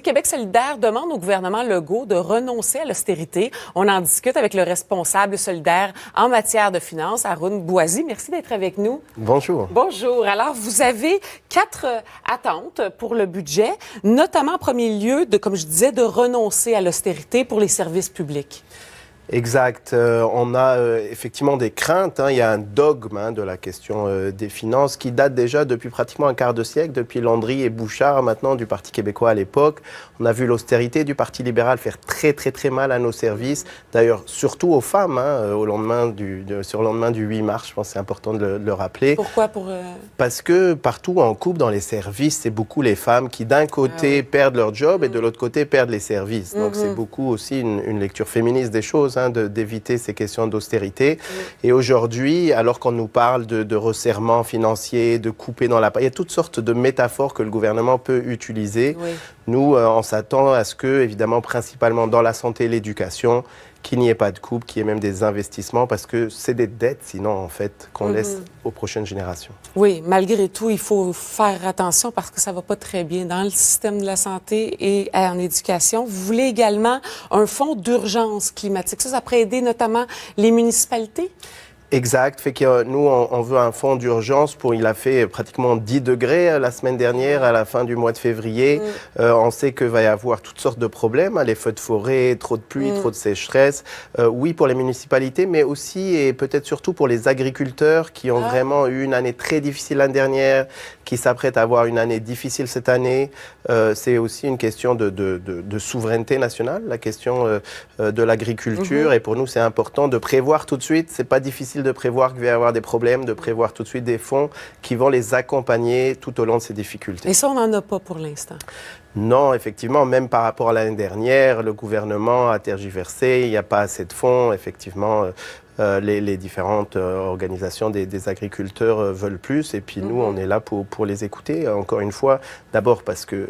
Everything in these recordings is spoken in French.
Québec solidaire demande au gouvernement Legault de renoncer à l'austérité. On en discute avec le responsable solidaire en matière de finances, Haroun Bouazi. Merci d'être avec nous. Bonjour. Bonjour. Alors, vous avez 4 attentes pour le budget, notamment en premier lieu, comme je disais, de renoncer à l'austérité pour les services publics. Exact. On a effectivement des craintes. Il y a un dogme de la question des finances qui date déjà depuis pratiquement un quart de siècle, depuis Landry et Bouchard, maintenant du Parti québécois à l'époque. On a vu l'austérité du Parti libéral faire très mal à nos services. D'ailleurs, surtout aux femmes, sur le lendemain du 8 mars. Je pense que c'est important de le rappeler. Pourquoi? Parce que partout en couple, dans les services, c'est beaucoup les femmes qui, d'un côté, perdent leur job et de l'autre côté, perdent les services. Donc, c'est beaucoup aussi une lecture féministe des choses, d'éviter ces questions d'austérité. Et aujourd'hui, alors qu'on nous parle de resserrement financier, de couper dans la paille, il y a toutes sortes de métaphores que le gouvernement peut utiliser. Oui. Nous, on s'attend à ce que, évidemment, principalement dans la santé et l'éducation, qu'il n'y ait pas de coupe, qu'il y ait même des investissements, parce que c'est des dettes, sinon, en fait, qu'on laisse aux prochaines générations. Oui, malgré tout, il faut faire attention parce que ça ne va pas très bien dans le système de la santé et en éducation. Vous voulez également un fonds d'urgence climatique. Ça pourrait aider notamment les municipalités? Exact. Fait que nous, on veut un fonds d'urgence il a fait pratiquement 10 degrés la semaine dernière, à la fin du mois de février. On sait qu'il va y avoir toutes sortes de problèmes, les feux de forêt, trop de pluie, trop de sécheresse. Oui, pour les municipalités, mais aussi et peut-être surtout pour les agriculteurs qui ont vraiment eu une année très difficile l'année dernière, qui s'apprêtent à avoir une année difficile cette année. C'est aussi une question de souveraineté nationale, la question de l'agriculture. Et pour nous, c'est important de prévoir tout de suite. C'est pas difficile de prévoir qu'il va y avoir des problèmes, de prévoir tout de suite des fonds qui vont les accompagner tout au long de ces difficultés. Et ça, on n'en a pas pour l'instant. Non, effectivement, même par rapport à l'année dernière, le gouvernement a tergiversé, il n'y a pas assez de fonds, effectivement. Les différentes organisations des agriculteurs veulent plus et puis nous, on est là pour les écouter. Encore une fois, d'abord parce que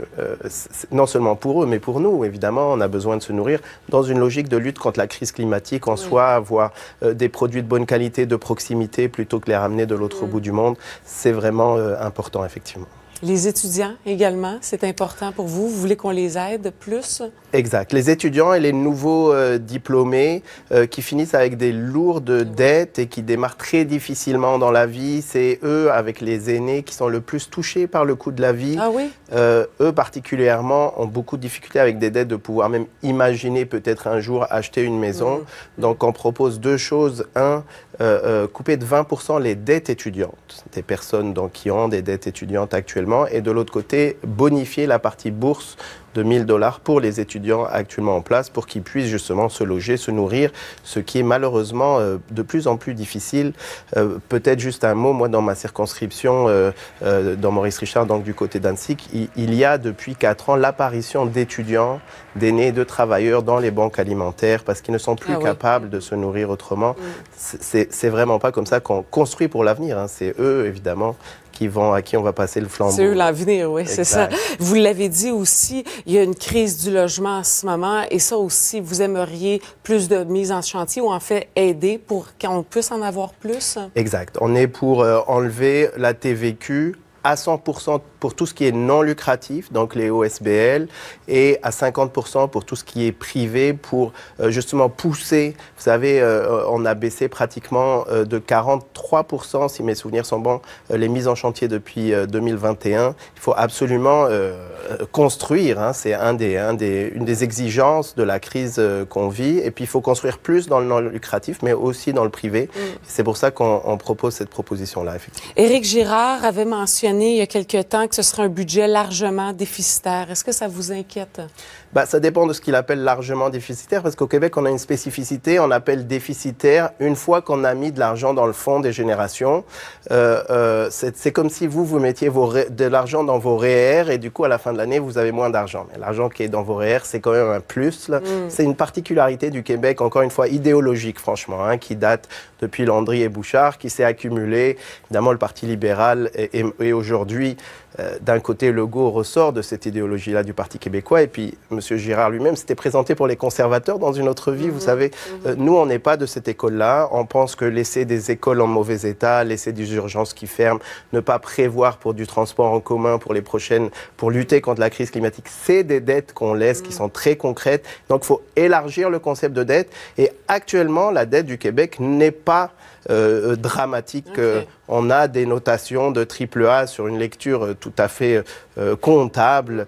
non seulement pour eux, mais pour nous, évidemment, on a besoin de se nourrir dans une logique de lutte contre la crise climatique en soi, avoir des produits de bonne qualité, de proximité, plutôt que les ramener de l'autre bout du monde. C'est vraiment important, effectivement. Les étudiants également, c'est important pour vous. Vous voulez qu'on les aide plus? Exact. Les étudiants et les nouveaux diplômés qui finissent avec des lourdes dettes et qui démarrent très difficilement dans la vie, c'est eux, avec les aînés, qui sont le plus touchés par le coût de la vie. Ah oui? Eux, particulièrement, ont beaucoup de difficultés avec des dettes de pouvoir même imaginer peut-être un jour acheter une maison. Donc, on propose 2 choses. Couper de 20% les dettes étudiantes, des personnes qui ont des dettes étudiantes actuellement, et de l'autre côté, bonifier la partie bourse de 1 000 $ pour les étudiants actuellement en place pour qu'ils puissent justement se loger, se nourrir, ce qui est malheureusement de plus en plus difficile. Peut-être juste un mot, moi dans ma circonscription, dans Maurice Richard, donc du côté d'Annecy, il y a depuis 4 ans l'apparition d'étudiants, d'aînés, de travailleurs dans les banques alimentaires parce qu'ils ne sont plus capables de se nourrir autrement. C'est vraiment pas comme ça qu'on construit pour l'avenir. C'est eux, évidemment, à qui on va passer le flambeau. C'est eux l'avenir, oui, c'est ça. Vous l'avez dit aussi, il y a une crise du logement en ce moment et ça aussi, vous aimeriez plus de mise en chantier ou en fait aider pour qu'on puisse en avoir plus? Exact. On est pour enlever la TVQ à 100% pour tout ce qui est non lucratif, donc les OSBL, et à 50% pour tout ce qui est privé, pour justement pousser. Vous savez, on a baissé pratiquement de 43%, si mes souvenirs sont bons, les mises en chantier depuis 2021. Il faut absolument construire, c'est une des exigences de la crise qu'on vit. Et puis, il faut construire plus dans le non lucratif, mais aussi dans le privé. C'est pour ça qu'on propose cette proposition-là, effectivement. Éric Girard avait mentionné il y a quelque temps que ce serait un budget largement déficitaire. Est-ce que ça vous inquiète? Ça dépend de ce qu'il appelle largement déficitaire, parce qu'au Québec, on a une spécificité, on appelle déficitaire une fois qu'on a mis de l'argent dans le fonds des générations. C'est comme si vous mettiez de l'argent dans vos REER et du coup, à la fin de l'année, vous avez moins d'argent. Mais l'argent qui est dans vos REER, c'est quand même un plus. C'est une particularité du Québec, encore une fois, idéologique, franchement, qui date depuis Landry et Bouchard, qui s'est accumulé. Évidemment, le Parti libéral et aujourd'hui d'un côté, Legault ressort de cette idéologie-là du Parti québécois, et puis M. Girard lui-même s'était présenté pour les conservateurs dans une autre vie. Vous savez, nous, on n'est pas de cette école-là. On pense que laisser des écoles en mauvais état, laisser des urgences qui ferment, ne pas prévoir pour du transport en commun pour les prochaines, pour lutter contre la crise climatique, c'est des dettes qu'on laisse, qui sont très concrètes. Donc, il faut élargir le concept de dette. Et actuellement, la dette du Québec n'est pas dramatique. Okay. On a des notations de AAA sur une lecture tout à fait comptable.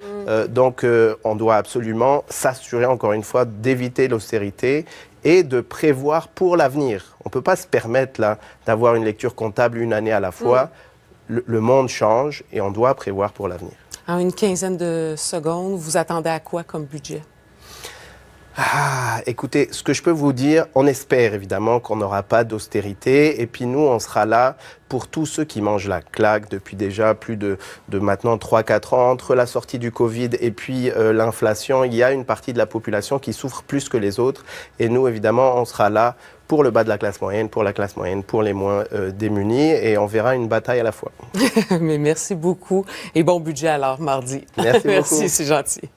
Donc, on doit absolument s'assurer, encore une fois, d'éviter l'austérité et de prévoir pour l'avenir. On ne peut pas se permettre là d'avoir une lecture comptable une année à la fois. Le monde change et on doit prévoir pour l'avenir. En une quinzaine de secondes, vous attendez à quoi comme budget? Écoutez, ce que je peux vous dire, on espère évidemment qu'on n'aura pas d'austérité. Et puis nous, on sera là pour tous ceux qui mangent la claque depuis déjà plus de maintenant 3-4 ans. Entre la sortie du Covid et puis l'inflation, il y a une partie de la population qui souffre plus que les autres. Et nous, évidemment, on sera là pour le bas de la classe moyenne, pour les moins démunis. Et on verra une bataille à la fois. Mais merci beaucoup. Et bon budget alors, mardi. Merci beaucoup. Merci, c'est gentil.